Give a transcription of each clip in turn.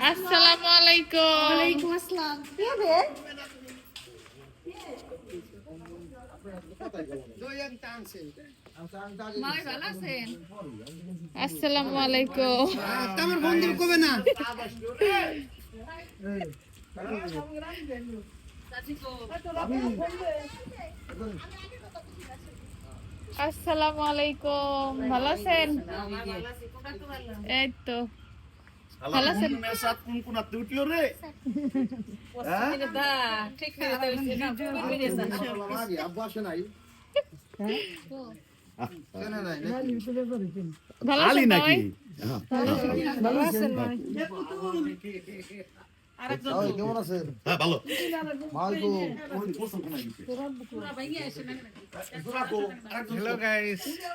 আসসালামু আলাইকুম। ওয়ালাইকুম আসসালাম। কি হবে? আসসালামু আলাইকুম। আমার বন্ধু কবে না আসসালামু আলাইকুম, ভালো আছেন? এই তো ভালো আছেন। ভালো আছেন নাকি? ভালো আছেন ভাই? কেমন আছেন? হ্যাঁ ভালো।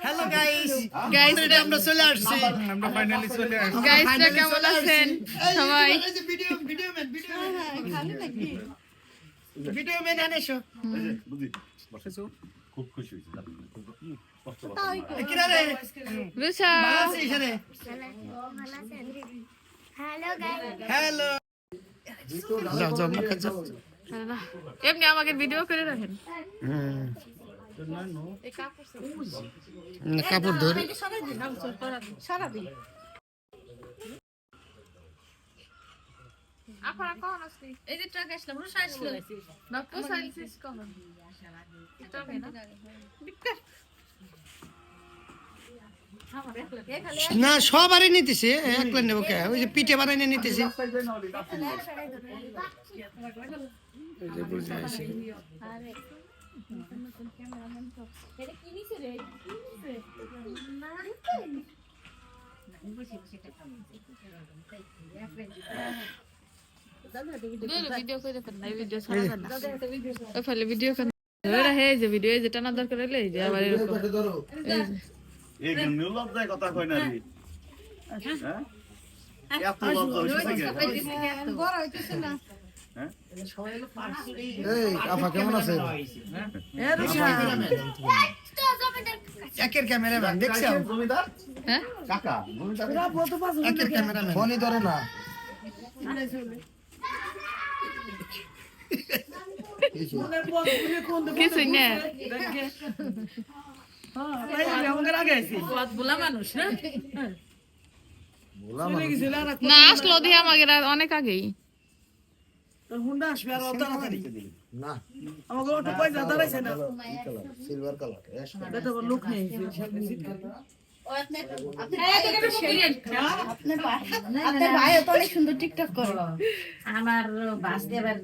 হ্যালো গাইস গাইস আমরা চলে আসছি আমরা ফাইনালি চলে আসছি। গাইসরা কেমন আছেন সবাই? ভিডিও ম্যান আনেছো বুঝি বসেছো খুব খুশি হয়েছি জানো কষ্ট কিরা রে রুষা ভালো আছিস রে হ্যালো গাইস। হ্যালো যাও যাও মাখা যাও এমনি আমাকে ভিডিও করে রাখেন। কাপড় ধরে আপনারা কখন আসছেন? এই যে ট্রাক আসলাম, রুষা আসলো। বাপু সাইন্সিস কখন? ট্রাকে না? না সবারই নিতেছে একলা নেব কে ওই যে পিঠে বানাই নিতেছে ভিডিও করে দেন না, ভিডিও ছাড়া দেন না। ওই ফলে ভিডিও করে ধরে হে যে ভিডিও এই যে টানা দরকার হলে এই যে আবার এরকম এই যে এই গন্ডু লজ্জায় কথা কই না রে হ্যাঁ এত লজ্জা হইছে কেন বড় হইতেছে না। হ্যাঁ এই আপা কেমন আছেন একের ক্যামেরাম্যান দেখছো জমিদার হ্যাঁ কাকা জমিদার একের ক্যামেরাম্যান ফোনই ধরে না কিছু না না আসলো দিয়ে আমাকে অনেক আগেই না আমাকে ওটা পয়সা দাঁড়াইছে না সিলভার কালার এটা তো লোক নেই আপনার ভাইও তো অনেক সুন্দর টিকটক করে। আমার বাস দিয়ে আবার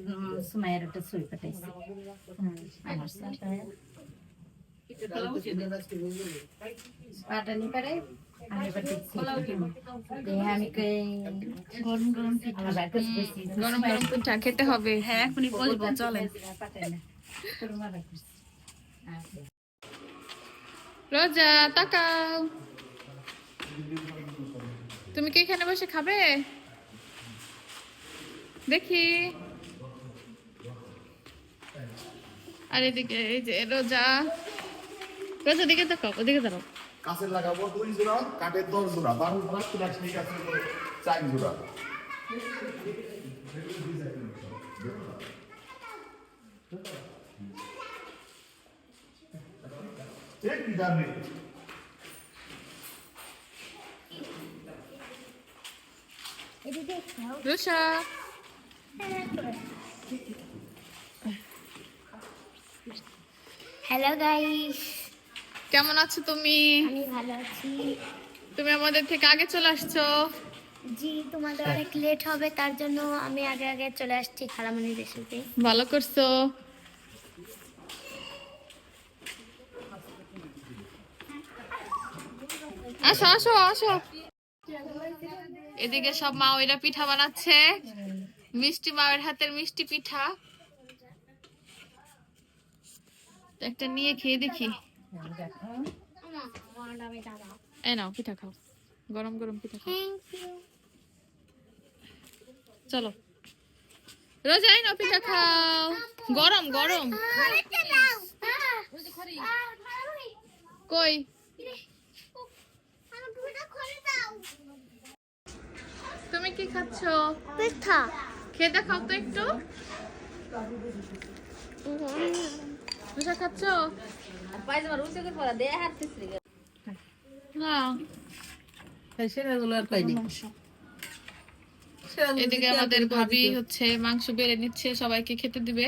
সুমাইয়ের একটা ছবি পাঠাইছে পাঠানি পারে আমি এবার দেখছি আমি গরম গরম পিঠা গরম গরম পিঠা খেতে হবে। হ্যাঁ এখনই বলবো চলেন রোজা তাকাও, তুমি কি এখানে বসে খাবে? দেখি। আর এদিকে এই যে রোজা, রোজা দিকে তাকাও, ওদিকে দাঁড়াও। কাছে লাগাবো 2 জোড়া কাঠের 10 জোড়া 12 জোড়া কিনা ঠিক আছে 4 জোড়া ঠিক জানি রোজা হ্যালো গাইস, কেমন আছো তুমি? আমি ভালো আছি। তুমি আমাদের থেকে আগে চলে আসছো। জি, তোমাদের অনেক লেট হবে তার জন্য আমি আগে আগে চলে আসছি খালামণির রেসিপি। ভালো করছো। আসো আসো আসো, এদিকে সব মা ওইরা পিঠা বানাচ্ছে, মিষ্টি মায়ের হাতের মিষ্টি পিঠা। একটা নিয়ে খেয়ে দেখি। এই নাও পিঠা খাও, গরম গরম পিঠা খাও। চলো রোজা এই নাও পিঠা খাও, গরম গরম। কই তুমি কি খাচ্ছ? পিঠা। খেয়ে দেখাও তো একটু। পিঠা খাচ্ছ? না। সেরাগুলো আর পাইনি। এদিকে আমাদের ভাবি হচ্ছে মাংস বেড়ে নিচ্ছে, সবাইকে খেতে দিবে।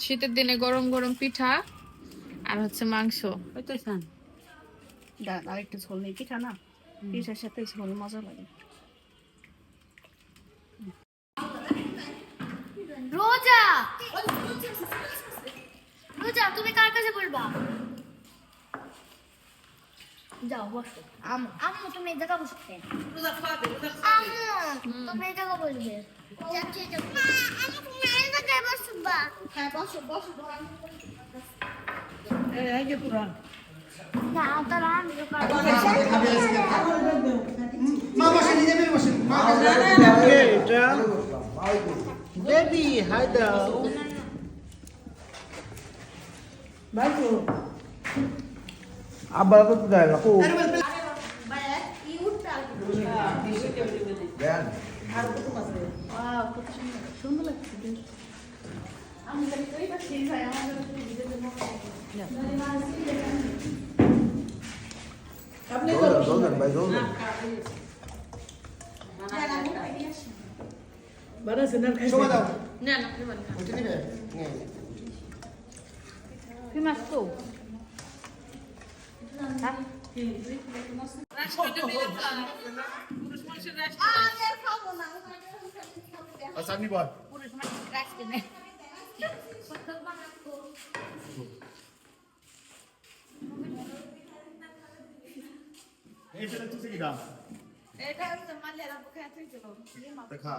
শীতের দিনে গরম গরম পিঠা আর হচ্ছে মাংস। ওই তো খান। ডাল আর একটু ঝোল নেই, পিঠা না পিঠার সাথে ঝোল মজা লাগে। রোজা, রোজা তুমি কার কাছে বলবা? যাও বসো। আম্মু তুমি এই জায়গা বসতে। আম্মু তুমি এই জায়গা বসবে। যাচ্ছি তো। আম্মু তুমি এই জায়গায় বসবা। হ্যাঁ বসো বসো। এই যে পুরা না তার আমি মা বসে নিজে বের বসেন মা বেবি হাই দাও ভাই তো আবার তো দেয় না ও আপনি বানাছে না খাইছে। শোভা দাও না না তুমি বল। ওটা নিবে কি মাছ তো আচ্ছা আপনি বল এই ছেলে তুই কি দাম এটা হচ্ছে মালিয়ার আপু খায় তুই চলো। দেখা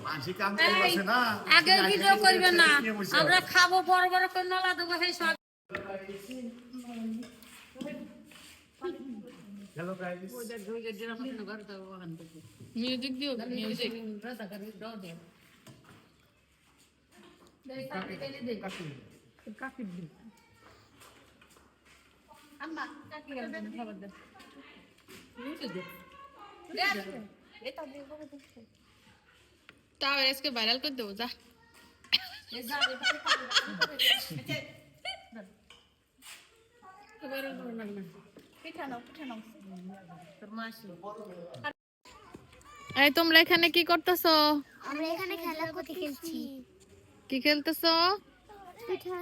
মানসিক কাম করছে না আগে ভিডিও করবে না, আমরা খাবো বড় বড় করে নলা দেবো সেই সব। হ্যালো গাইস মিউজিক দিও, মিউজিক। তাও আজকে ভাইরাল করে দেবো যা। এই তোমরা এখানে কি করতেছো? আমরা এখানে খেলা করতে খেলছি। কি খেলতেছো? পিঠা